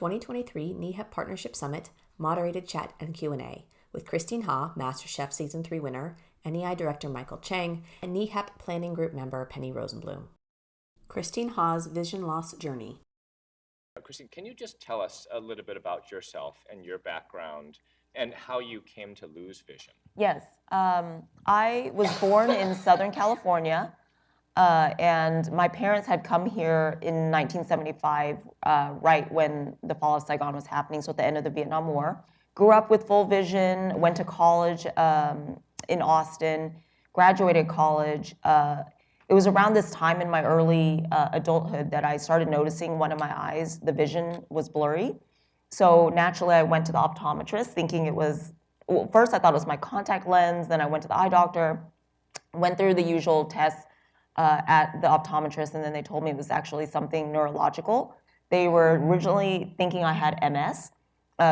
2023 NEHEP Partnership Summit moderated chat and Q&A with Christine Ha, MasterChef Season 3 winner, NEI Director Michael Chiang, and NEHEP Planning Group member Penny Rosenblum. Christine Ha's vision loss journey. Christine, can you just tell us a little bit about yourself and your background and how you came to lose vision? Yes. I was born in Southern California, and my parents had come here in 1975, right when the fall of Saigon was happening, so at the end of the Vietnam War. Grew up with full vision, went to college in Austin, graduated college. It was around this time in my early adulthood that I started noticing one of my eyes, the vision was blurry. So naturally, I went to the optometrist thinking it was, well, first I thought it was my contact lens, then I went to the eye doctor, went through the usual tests at the optometrist, and then they told me it was actually something neurological. They were originally thinking I had MS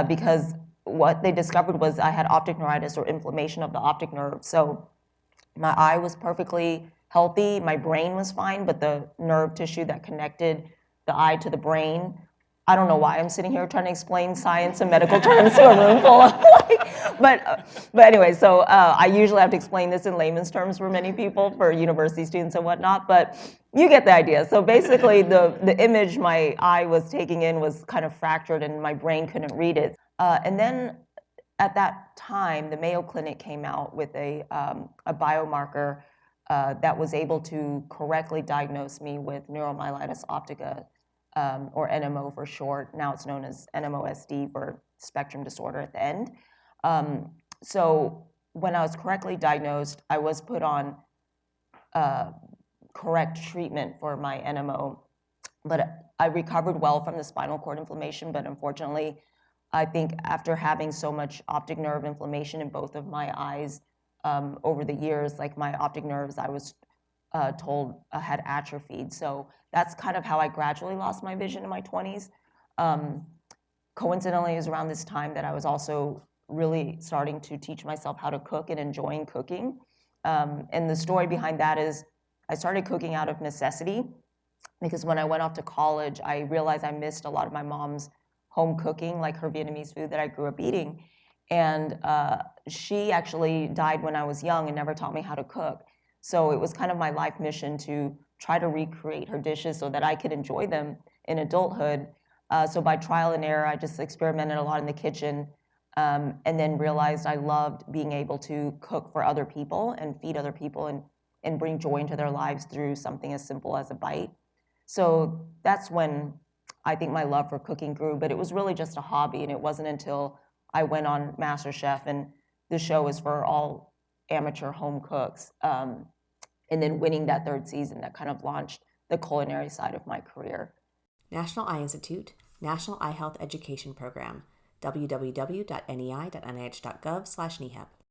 because what they discovered was I had optic neuritis or inflammation of the optic nerve. So my eye was perfectly healthy, my brain was fine, but the nerve tissue that connected the eye to the brain, I don't know why I'm sitting here trying to explain science and medical terms to a room full of but anyway, so I usually have to explain this in layman's terms for many people, for university students and whatnot, but you get the idea. So basically the image my eye was taking in was kind of fractured and my brain couldn't read it. And then at that time, the Mayo Clinic came out with a biomarker that was able to correctly diagnose me with neuromyelitis optica, or NMO for short. Now it's known as NMOSD for spectrum disorder at the end. So when I was correctly diagnosed, I was put on correct treatment for my NMO, but I recovered well from the spinal cord inflammation, but unfortunately, I think after having so much optic nerve inflammation in both of my eyes over the years, like my optic nerves, I was told had atrophied. So that's kind of how I gradually lost my vision in my 20s. Coincidentally, it was around this time that I was also really starting to teach myself how to cook and enjoying cooking. And the story behind that is I started cooking out of necessity because when I went off to college, I realized I missed a lot of my mom's home cooking, like her Vietnamese food that I grew up eating. And she actually died when I was young and never taught me how to cook. So it was kind of my life mission to try to recreate her dishes so that I could enjoy them in adulthood. So by trial and error, I just experimented a lot in the kitchen, and then realized I loved being able to cook for other people and feed other people and bring joy into their lives through something as simple as a bite. So that's when I think my love for cooking grew, but it was really just a hobby, and it wasn't until I went on MasterChef, and the show is for all amateur home cooks, and then winning that third season that kind of launched the culinary side of my career. National Eye Institute, National Eye Health Education Program, www.nei.nih.gov/NEHEP.